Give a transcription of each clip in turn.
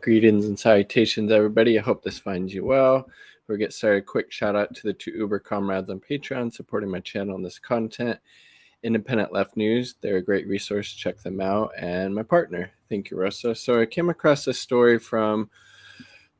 Greetings and salutations, everybody. I hope this finds you well. Before we get started, quick shout out to the two Uber comrades on Patreon supporting my channel and this content. Independent Left News, they're a great resource. Check them out. And my partner, thank you, Rosa. So I came across this story from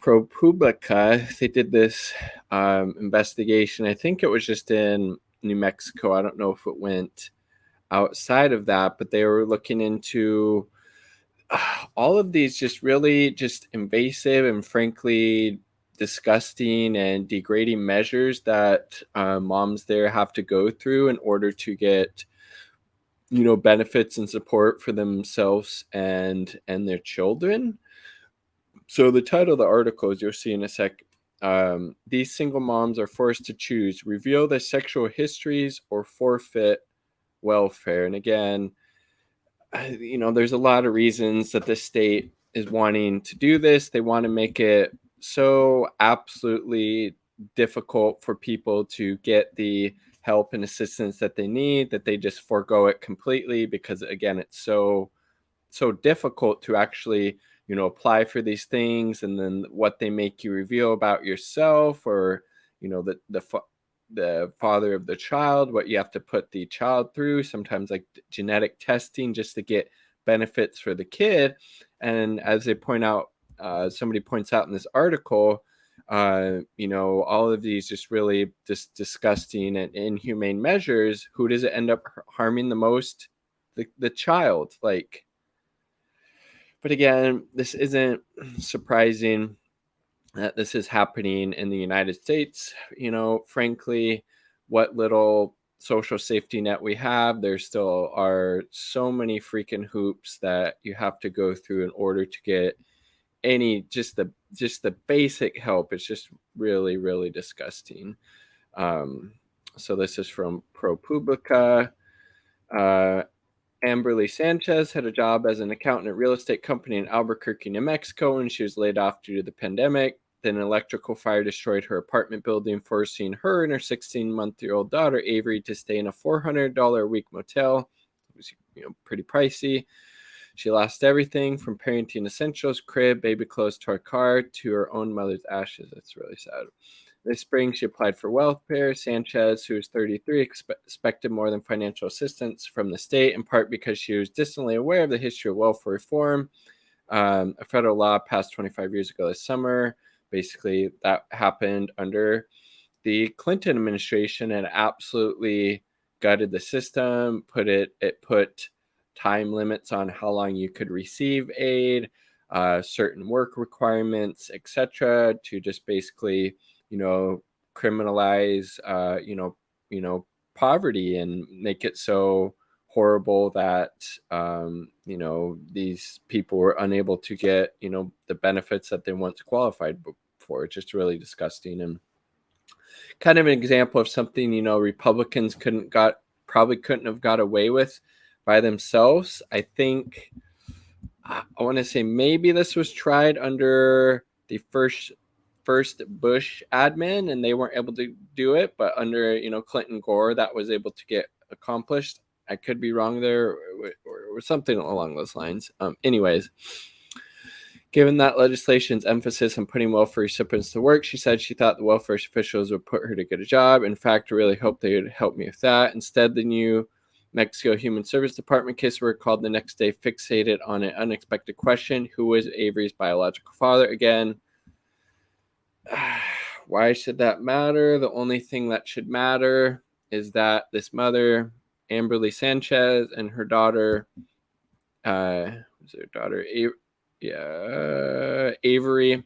ProPublica. They did this investigation. I think it was just in New Mexico. I don't know if it went outside of that, but they were looking into all of these just really just invasive and frankly disgusting and degrading measures that moms there have to go through in order to get benefits and support for themselves and their children. So the title of the article, as you'll see in a sec, these single moms are forced to choose: reveal their sexual histories or forfeit welfare. And again, there's a lot of reasons that the state is wanting to do this. They want to make it so absolutely difficult for people to get the help and assistance that they need that they just forego it completely, because again, it's so difficult to actually apply for these things, and then what they make you reveal about yourself, or the father of the child, what you have to put the child through, sometimes like genetic testing just to get benefits for the kid. And as they point out, somebody points out in this article, all of these just really just disgusting and inhumane measures, who does it end up harming the most? The child. But again, this isn't surprising that this is happening in the United States. Frankly, what little social safety net we have, there still are so many freaking hoops that you have to go through in order to get just the basic help. It's just really, really disgusting. So this is from ProPublica. Amberly Sanchez had a job as an accountant at a real estate company in Albuquerque, New Mexico, and she was laid off due to the pandemic. Then an electrical fire destroyed her apartment building, forcing her and her 16-month-old daughter, Avery, to stay in a $400 a week motel. It was, pretty pricey. She lost everything from parenting essentials, crib, baby clothes, to her car, to her own mother's ashes. That's really sad. This spring, she applied for welfare. Sanchez, who is 33, expected more than financial assistance from the state, in part because she was distantly aware of the history of welfare reform. A federal law passed 25 years ago this summer. Basically, that happened under the Clinton administration and absolutely gutted the system. It put time limits on how long you could receive aid, certain work requirements, etc., to just basically criminalize poverty and make it so horrible that these people were unable to get the benefits that they once qualified for. It's just really disgusting, and kind of an example of something Republicans probably couldn't have got away with by themselves. I think I want to say maybe this was tried under the first Bush admin and they weren't able to do it, but under Clinton Gore, that was able to get accomplished. I could be wrong there, or something along those lines. Anyways, given that legislation's emphasis on putting welfare recipients to work, she said she thought the welfare officials would put her to get a job. In fact, I really hoped they would help me with that. Instead, the New Mexico Human Service Department caseworker called the next day, fixated on an unexpected question: who was Avery's biological father? Again, why should that matter? The only thing that should matter is that this mother, Amberly Sanchez, and her daughter, Avery,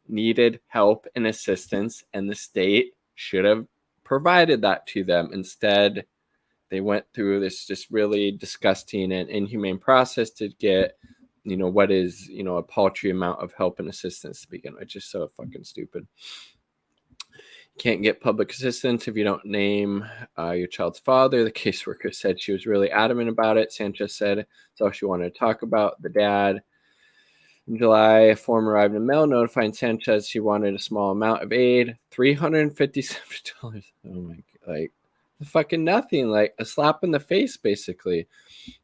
needed help and assistance, and the state should have provided that to them. Instead, they went through this just really disgusting and inhumane process to get what is a paltry amount of help and assistance to begin with. It's just so fucking stupid. Can't get public assistance if you don't name your child's father. The caseworker said she was really adamant about it. Sanchez said it's all she wanted to talk about, the dad. In July, a form arrived in the mail notifying Sanchez she wanted a small amount of aid, $357. Oh my god, fucking nothing, like a slap in the face, basically.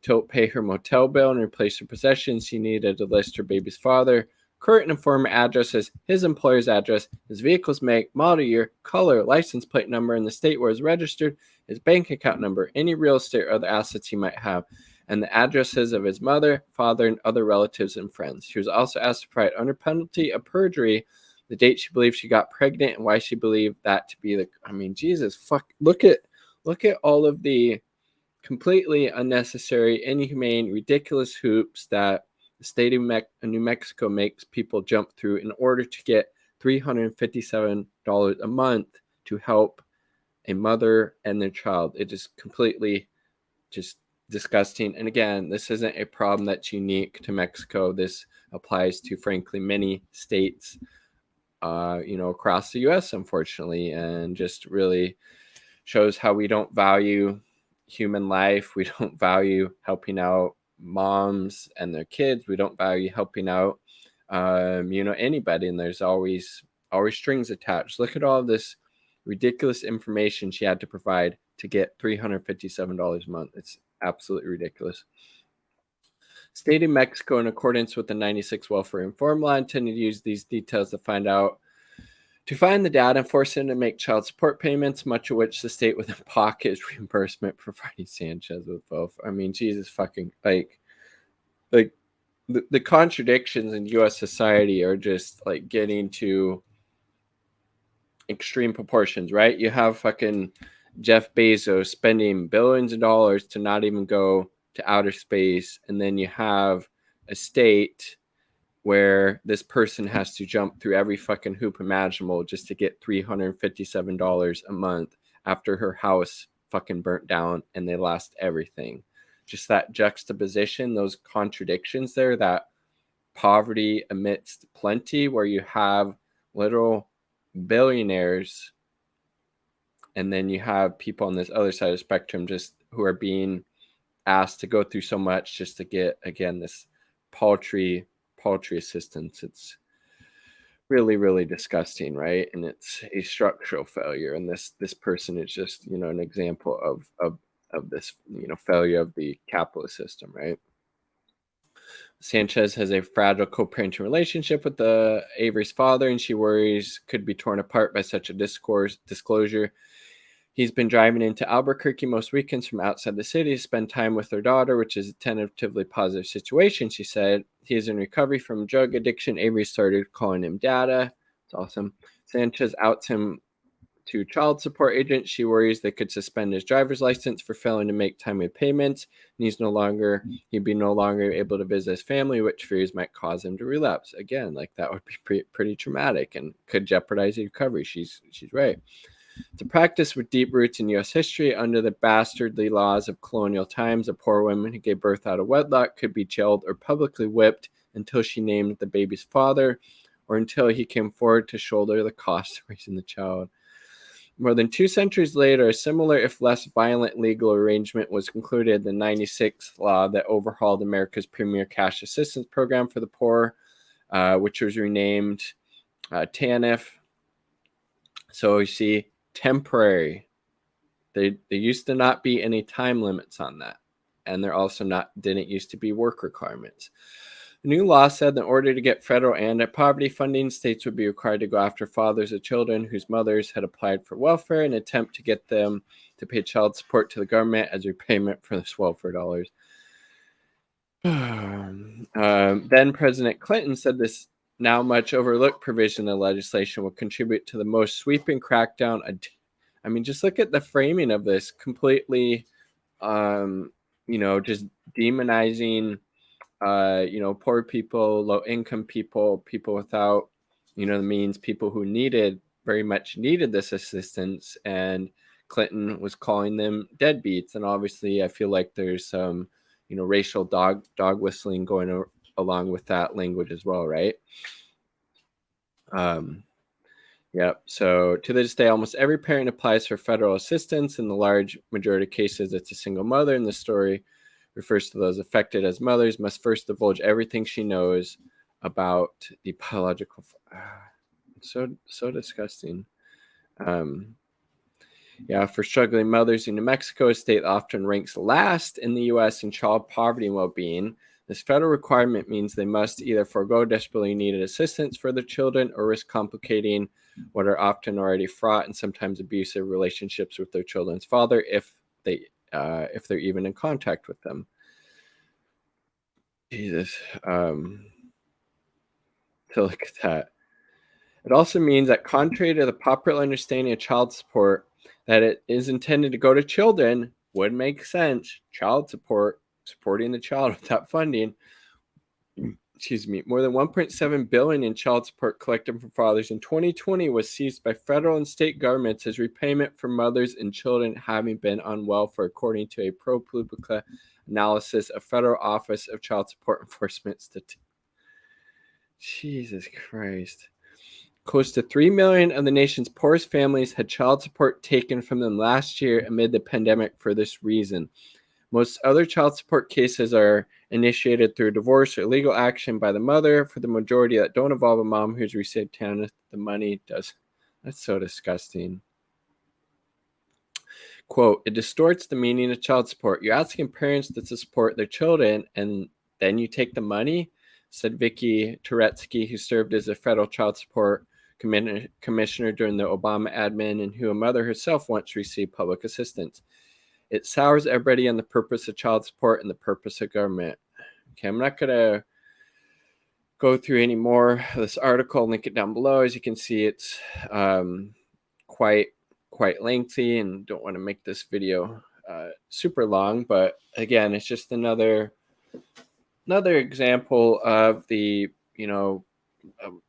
To pay her motel bill and replace her possessions, she needed to list her baby's father, current and former addresses, his employer's address, his vehicle's make, model year, color, license plate number, and the state where it's registered, his bank account number, any real estate or other assets he might have, and the addresses of his mother, father, and other relatives and friends. She was also asked to provide, under penalty of perjury, the date she believed she got pregnant and why she believed that to be the. I mean, Jesus, fuck! Look at all of the completely unnecessary, inhumane, ridiculous hoops that the state of New Mexico makes people jump through in order to get $357 a month to help a mother and their child. It is completely just disgusting. And again, this isn't a problem that's unique to Mexico. This applies to, frankly, many states, across the U.S., unfortunately, and just really shows how we don't value human life. We don't value helping out moms and their kids. We don't value helping out, anybody. And there's always strings attached. Look at all this ridiculous information she had to provide to get $357 a month. It's absolutely ridiculous. State of Mexico, in accordance with the 96 Welfare Reform Law, intended to use these details to find the data and force him to make child support payments, much of which the state within pocket is reimbursement, providing Sanchez with both. I mean, Jesus fucking, like the contradictions in U.S. society are just like getting to extreme proportions, right? You have fucking Jeff Bezos spending billions of dollars to not even go to outer space, and then you have a state where this person has to jump through every fucking hoop imaginable just to get $357 a month after her house fucking burnt down and they lost everything. Just that juxtaposition, those contradictions there, that poverty amidst plenty, where you have literal billionaires and then you have people on this other side of the spectrum just who are being asked to go through so much just to get, again, this paltry assistance. It's really, really disgusting, right? And it's a structural failure. And this person is just, an example of this, failure of the capitalist system, right? Sanchez has a fragile co-parenting relationship with Avery's father, and she worries could be torn apart by such a disclosure. He's been driving into Albuquerque most weekends from outside the city to spend time with their daughter, which is a tentatively positive situation, she said. He is in recovery from drug addiction. Avery started calling him Dada. It's awesome. Sanchez outs him to child support agents. She worries they could suspend his driver's license for failing to make timely payments, and he'd be no longer able to visit his family, which fears might cause him to relapse. Again, like that would be pretty traumatic and could jeopardize his recovery. She's right. It's a practice with deep roots in U.S. history. Under the bastardly laws of colonial times, a poor woman who gave birth out of wedlock could be jailed or publicly whipped until she named the baby's father or until he came forward to shoulder the cost of raising the child. More than 2 centuries later, a similar, if less violent, legal arrangement was concluded in the 96th law that overhauled America's premier cash assistance program for the poor, which was renamed TANF. So you see, temporary. There used to not be any time limits on that, and there also didn't used to be work requirements. The new law said that in order to get federal anti-poverty funding, states would be required to go after fathers of children whose mothers had applied for welfare in an attempt to get them to pay child support to the government as repayment for this welfare dollars. Then President Clinton said this now much overlooked provision of legislation will contribute to the most sweeping crackdown. I mean, just look at the framing of this, completely, just demonizing, poor people, low income people, people without, the means, people who very much needed this assistance. And Clinton was calling them deadbeats. And obviously I feel like there's some, racial dog whistling going along with that language as well, right? Yeah. So to this day, almost every parent applies for federal assistance. In the large majority of cases, it's a single mother. And the story refers to those affected as mothers must first divulge everything she knows about the biological. So disgusting. For struggling mothers in New Mexico, a state often ranks last in the U.S. in child poverty and well-being. This federal requirement means they must either forego desperately needed assistance for their children or risk complicating what are often already fraught and sometimes abusive relationships with their children's father if they're even in contact with them. Jesus. So look at that. It also means that, contrary to the popular understanding of child support, that it is intended to go to children, would make sense. Child support, supporting the child without funding. Excuse me. More than 1.7 billion in child support collected from fathers in 2020 was seized by federal and state governments as repayment for mothers and children having been on welfare, according to a ProPublica analysis of Federal Office of Child Support Enforcement statistics. Jesus Christ. Close to 3 million of the nation's poorest families had child support taken from them last year amid the pandemic for this reason. Most other child support cases are initiated through divorce or legal action by the mother. For the majority that don't involve a mom who's received TANF, the money does. That's so disgusting. Quote, it distorts the meaning of child support. You're asking parents to support their children and then you take the money, said Vicky Turetsky, who served as a federal child support commissioner during the Obama admin and who a mother herself once received public assistance. It sours everybody on the purpose of child support and the purpose of government. Okay, I'm not going to go through any more of this article. Link it down below. As you can see, it's quite lengthy and don't want to make this video super long. But again, it's just another example of the,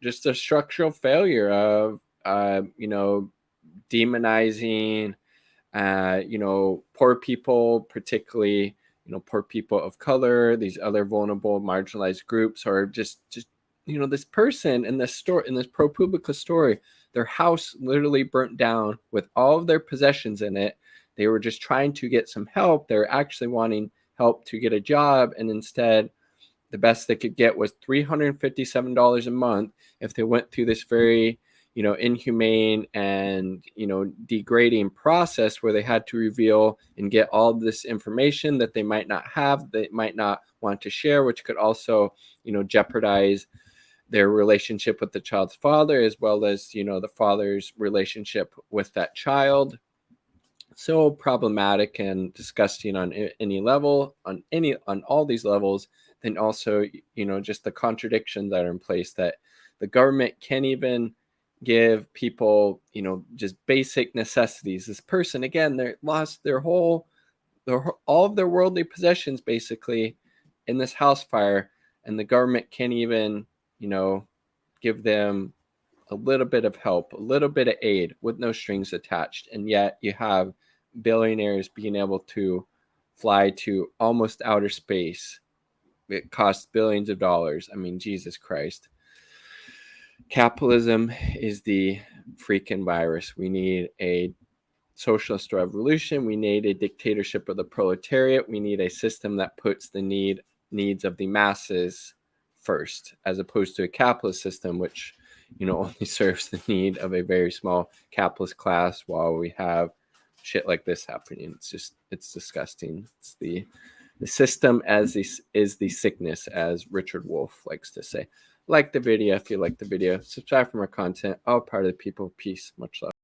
just a structural failure of, demonizing poor people, particularly, poor people of color, these other vulnerable, marginalized groups, or just this person in this story, in this ProPublica story, their house literally burnt down with all of their possessions in it. They were just trying to get some help. They were actually wanting help to get a job, and instead, the best they could get was $357 a month if they went through this very inhumane and degrading process where they had to reveal and get all this information that they might not have, they might not want to share, which could also jeopardize their relationship with the child's father, as well as the father's relationship with that child. So problematic and disgusting on any level, on all these levels. Then also just the contradictions that are in place, that the government can't even give people just basic necessities. This person, again, they lost all of their worldly possessions basically in this house fire, and the government can't even give them a little bit of help, a little bit of aid with no strings attached. And yet you have billionaires being able to fly to almost outer space. It costs billions of dollars. I mean, Jesus Christ. Capitalism is the freaking virus. We need a socialist revolution. We need a dictatorship of the proletariat. We need a system that puts the needs of the masses first, as opposed to a capitalist system, which only serves the need of a very small capitalist class, while we have shit like this happening. It's disgusting. It's the system is the sickness, as Richard Wolff likes to say. Like the video if you like the video. Subscribe for more content. All part of the people. Peace. Much love.